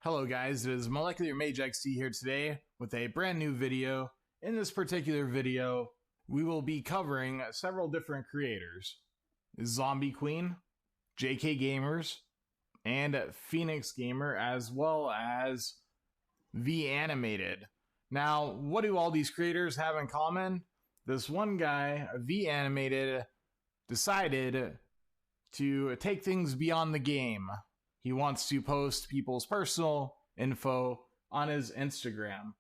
Hello guys, it is Molecular Mage XD here today with a brand new video. In this particular video, we will be covering several different creators. Zombie Queen, JK Gamers, and Phoenix Gamer, as well as V Animated. Now, what do all these creators have in common? This one guy, V Animated, decided to take things beyond the game. He wants to post people's personal info on his Instagram.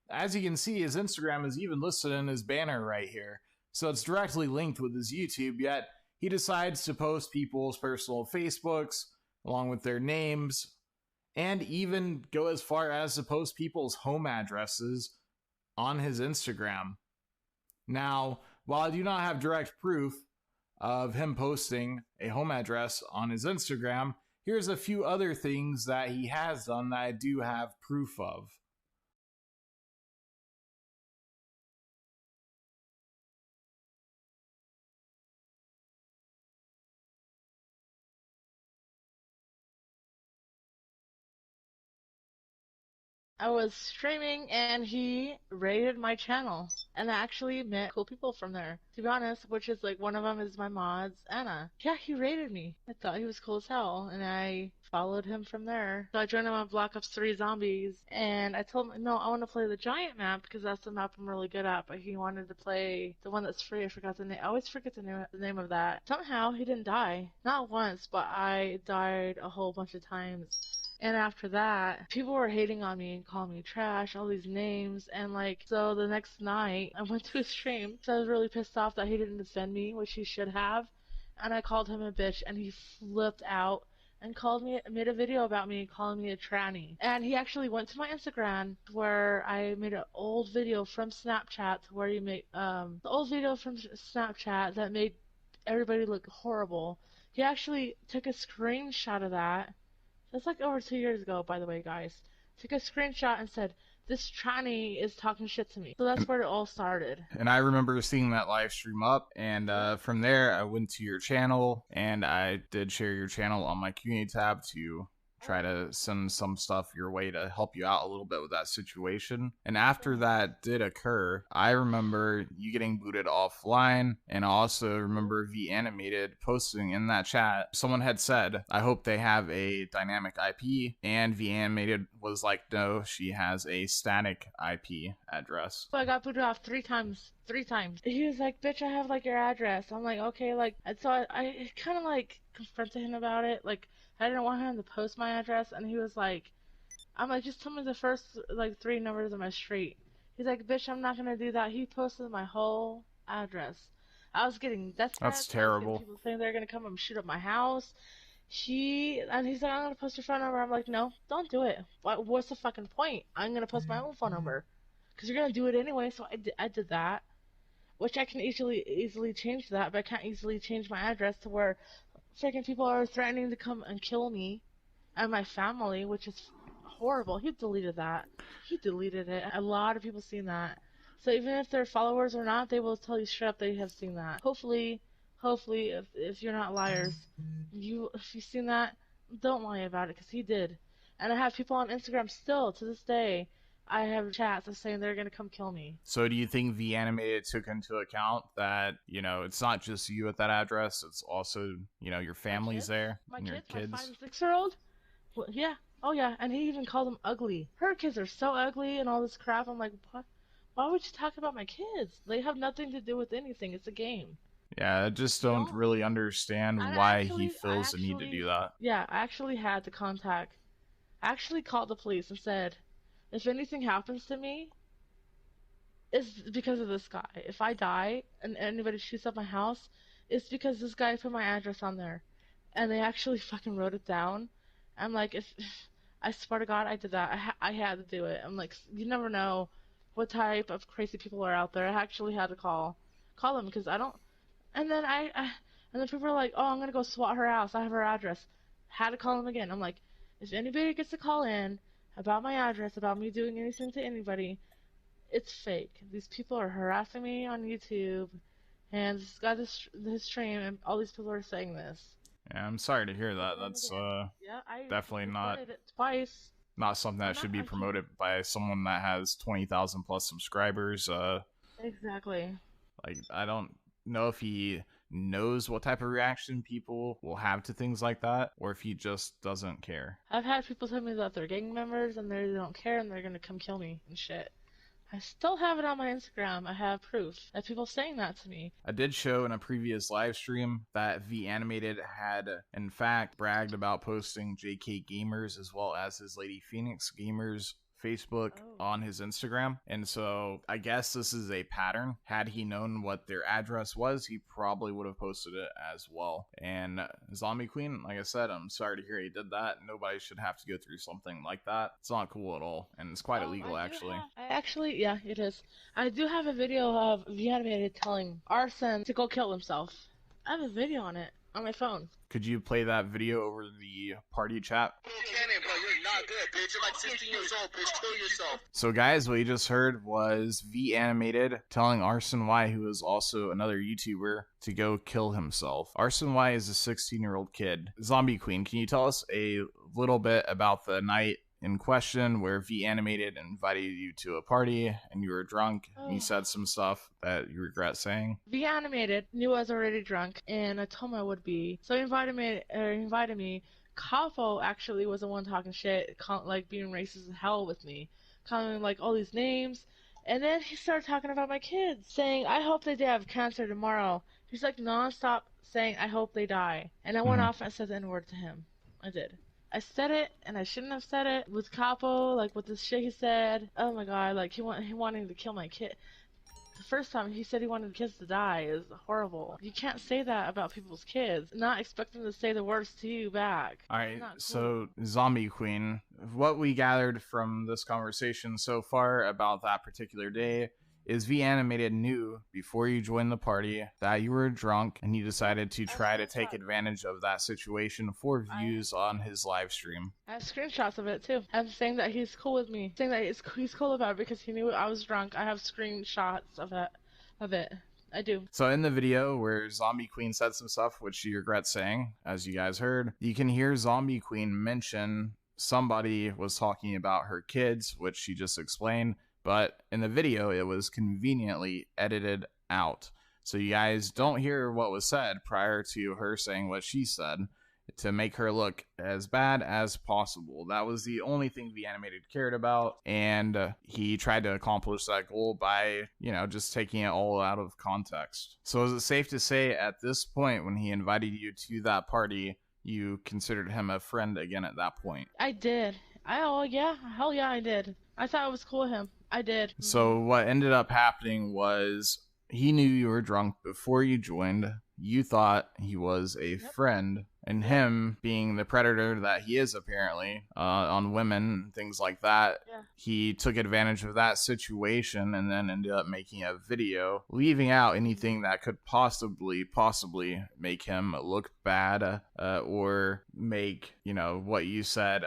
As you can see, his Instagram is even listed in his banner right here, so it's directly linked with his YouTube, yet he decides to post people's personal Facebooks along with their names, and even go as far as to post people's home addresses on his Instagram. Now, while I do not have direct proof of him posting a home address on his Instagram, here's a few other things that he has done that I do have proof of. I was streaming and he raided my channel, and I actually met cool people from there, to be honest, which is like one of them is my mods, Anna. Yeah, he raided me. I thought he was cool as hell, and I followed him from there. So I joined him on Black Ops 3 Zombies, and I told him, no, I want to play the giant map because that's the map I'm really good at, but he wanted to play the one that's free. I forgot the name. I always forget the name of that. Somehow he didn't die. Not once, but I died a whole bunch of times. And after that, people were hating on me and calling me trash, all these names, and so the next night, I went to his stream, so I was really pissed off that he didn't defend me, which he should have, and I called him a bitch, and he flipped out and made a video about me, calling me a tranny. And he actually went to my Instagram, where I made an old video from Snapchat, where you make, the old video from Snapchat that made everybody look horrible. He actually took a screenshot of that. That's like over 2 years ago, by the way, guys. Took a screenshot and said, this tranny is talking shit to me. So that's where it all started. And I remember seeing that live stream up, and from there I went to your channel, and I did share your channel on my community tab to try to send some stuff your way to help you out a little bit with that situation. And after that did occur, I remember you getting booted offline, and I also remember V Animated posting in that chat, someone had said, I hope they have a dynamic IP, and V Animated was like, no, she has a static IP address. So I got booted off 3 times. 3 times. He was like, bitch, I have your address. I'm like, okay, and so I kind of confronted him about it. I didn't want him to post my address, and he was like, I'm like, just tell me the first 3 numbers of my street. He's like, bitch, I'm not gonna do that. He posted my whole address. I was getting death threats. That's terrible. I was getting people saying they're gonna come and shoot up my house. He's like, I'm gonna post your phone number. I'm like, no, don't do it. What's the fucking point? I'm gonna post my own phone number, because you're gonna do it anyway. So I did that, which I can easily change that, but I can't easily change my address to where freaking people are threatening to come and kill me and my family, which is horrible. He deleted that. He deleted it. A lot of people seen that. So even if they're followers or not, they will tell you straight up they have seen that. Hopefully, if you're not liars, if you've seen that, don't lie about it, because he did. And I have people on Instagram still to this day. I have chats of saying they're gonna come kill me. So do you think V Animated took into account that, it's not just you at that address, it's also, your family's there, and your kids? My 5 and 6-year-old? Well, yeah. Oh, yeah. And he even called them ugly. Her kids are so ugly and all this crap. I'm like, what? Why would you talk about my kids? They have nothing to do with anything. It's a game. Yeah, I just don't really understand why he feels the need to do that. Yeah, I actually had to contact. I actually called the police and said, if anything happens to me, it's because of this guy. If I die and anybody shoots up my house, it's because this guy put my address on there. And they actually fucking wrote it down. I'm like, if I swear to God, I did that. I had to do it. I'm like, you never know what type of crazy people are out there. I actually had to call them, because I don't. And then and then people were like, oh, I'm gonna go SWAT her house. I have her address. Had to call them again. I'm like, if anybody gets to call in about my address, about me doing anything to anybody, it's fake. These people are harassing me on YouTube, and this guy, this stream, and all these people are saying this. Yeah, I'm sorry to hear that. That's Yeah, I definitely not. reported it twice. not something that should be promoted by someone that has 20,000 plus subscribers. Exactly. Like, I don't know if he knows what type of reaction people will have to things like that, or if he just doesn't care. I've had people tell me that they're gang members and they don't care and they're gonna come kill me and shit. I still have it on my Instagram. I have proof of people saying that to me. I did show in a previous live stream that V Animated had, in fact, bragged about posting JK Gamers as well as his Lady Phoenix Gamers Facebook on his Instagram. And so I guess this is a pattern. Had he known what their address was, he probably would have posted it as well. And Zombie Queen, like I said, I'm sorry to hear he did that. Nobody should have to go through something like that. It's not cool at all, and it's quite illegal actually. Yeah, it is. I do have a video of V Animated telling Arsene to go kill himself. I have a video on it on my phone. Could you play that video over the party chat? So guys, what you just heard was V Animated telling Arsene Y, who is also another YouTuber, to go kill himself. Arsene Y is a 16-year-old kid. Zombie Queen, can you tell us a little bit about the night in question where V Animated invited you to a party and you were drunk and you said some stuff that you regret saying? V Animated knew I was already drunk and I told him I would be. So he invited me. Capo actually was the one talking shit, like being racist as hell with me, calling like all these names. And then he started talking about my kids, saying, I hope they have cancer tomorrow. He's like non-stop saying, I hope they die. And I went off and said the N-word to him. I did. I said it, and I shouldn't have said it. With Capo, like, with the shit he said, oh my god, like, he wanting to kill my kid. The first time he said he wanted kids to die is horrible. You can't say that about people's kids, not expect them to say the words to you back. Alright, cool. So, Zombie Queen, what we gathered from this conversation so far about that particular day is V Animated knew before you joined the party that you were drunk and he decided to try to take advantage of that situation for views on his live stream. I have screenshots of it too. I'm saying that he's cool with me, saying that he's cool about it because he knew I was drunk. I have screenshots of it. I do. So in the video where Zombie Queen said some stuff which she regrets saying, as you guys heard, you can hear Zombie Queen mention somebody was talking about her kids, which she just explained. But in the video, it was conveniently edited out. So you guys don't hear what was said prior to her saying what she said to make her look as bad as possible. That was the only thing V Animated cared about. And he tried to accomplish that goal by, just taking it all out of context. So is it safe to say at this point, when he invited you to that party, you considered him a friend again at that point? I did. Hell yeah, I did. I thought it was cool with him. I did. So what ended up happening was he knew you were drunk before you joined. You thought he was a friend, and him being the predator that he is apparently on women and things like that, he took advantage of that situation and then ended up making a video, leaving out anything that could possibly make him look bad or make, what you said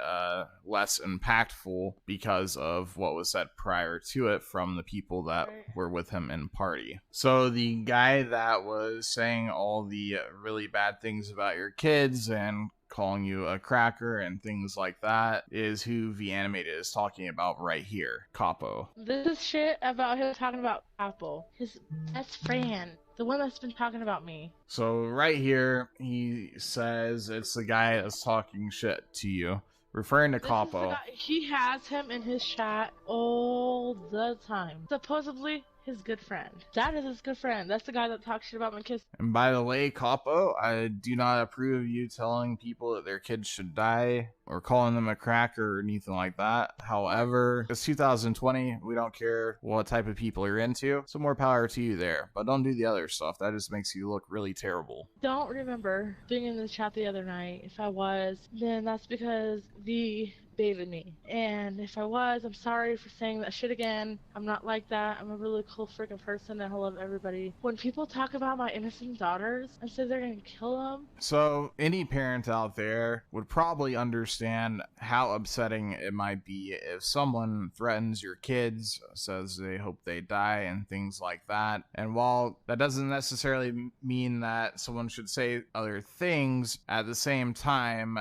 less impactful because of what was said prior to it from the people that were with him in party. So the guy that was saying all the really bad things about your kids and calling you a cracker and things like that is who V Animated is talking about right here, Capo. This is shit about him talking about Capo, his best friend, the one that's been talking about me. So right here, he says it's the guy that's talking shit to you, referring to Capo. He has him in his chat all the time. Supposedly his good friend. That is his good friend. That's the guy that talks shit about my kids. And by the way, Capo, I do not approve of you telling people that their kids should die or calling them a cracker or anything like that. However, it's 2020. We don't care what type of people you're into. So more power to you there. But don't do the other stuff. That just makes you look really terrible. Don't remember being in the chat the other night. If I was, then that's because the baited me. And if I was, I'm sorry for saying that shit again. I'm not like that. I'm a really cool freaking person and I love everybody. When people talk about my innocent daughters and say they're gonna kill them. So any parent out there would probably understand how upsetting it might be if someone threatens your kids, says they hope they die and things like that. And while that doesn't necessarily mean that someone should say other things, at the same time,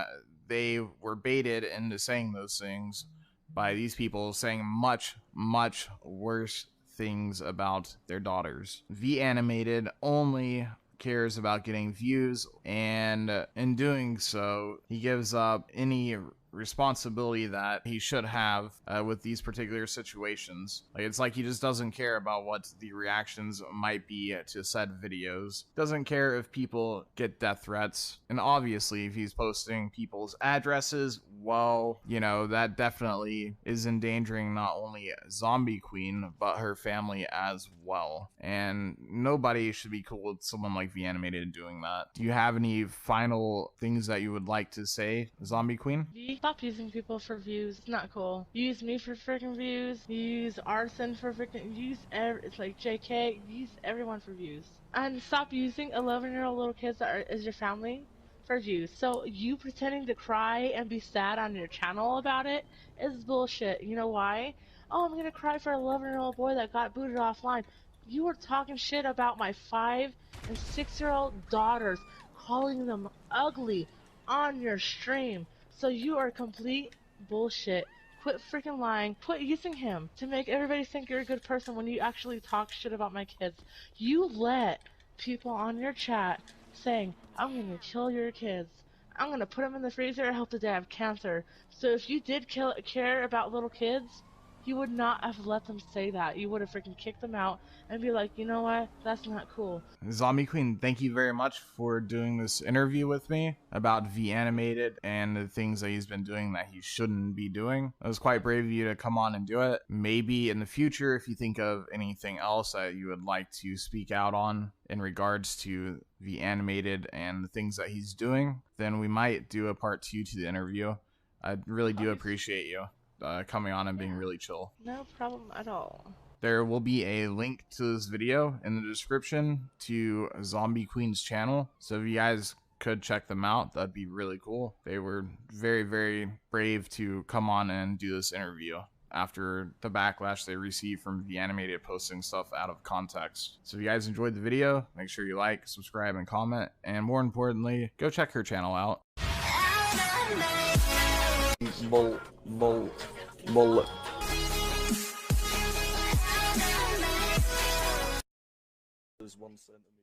they were baited into saying those things by these people saying much, much worse things about their daughters. V Animated only cares about getting views, and in doing so, he gives up any responsibility that he should have with these particular situations. Like, it's like he just doesn't care about what the reactions might be to said videos. Doesn't care if people get death threats. And obviously, if he's posting people's addresses, well, you know, that definitely is endangering not only Zombie Queen, but her family as well. And nobody should be cool with someone like V Animated doing that. Do you have any final things that you would like to say, Zombie Queen? Stop using people for views. It's not cool. You use me for freaking views. You use Arson for freaking. It's like JK. You use everyone for views. And stop using 11-year-old little kids that is your family for views. So you pretending to cry and be sad on your channel about it is bullshit. You know why? Oh, I'm gonna cry for an 11-year-old boy that got booted offline. You were talking shit about my 5- and 6-year-old daughters, calling them ugly on your stream. So you are complete bullshit. Quit freaking lying. Quit using him to make everybody think you're a good person when you actually talk shit about my kids. You let people on your chat saying, I'm gonna kill your kids. I'm gonna put them in the freezer and hope that they have cancer. So if you did care about little kids, you would not have let them say that. You would have freaking kicked them out and be like, you know what? That's not cool. Zombie Queen, thank you very much for doing this interview with me about V Animated and the things that he's been doing that he shouldn't be doing. It was quite brave of you to come on and do it. Maybe in the future, if you think of anything else that you would like to speak out on in regards to V Animated and the things that he's doing, then we might do a part 2 to the interview. I really do appreciate you coming on and being really chill. No problem at all. There will be a link to this video in the description to Zombie Queen's channel, so if you guys could check them out, that'd be really cool. They were very, very brave to come on and do this interview after the backlash they received from V Animated posting stuff out of context. So if you guys enjoyed the video, make sure you like, subscribe, and comment, and more importantly, go check her channel out. Bullet. There's 1 centimeter.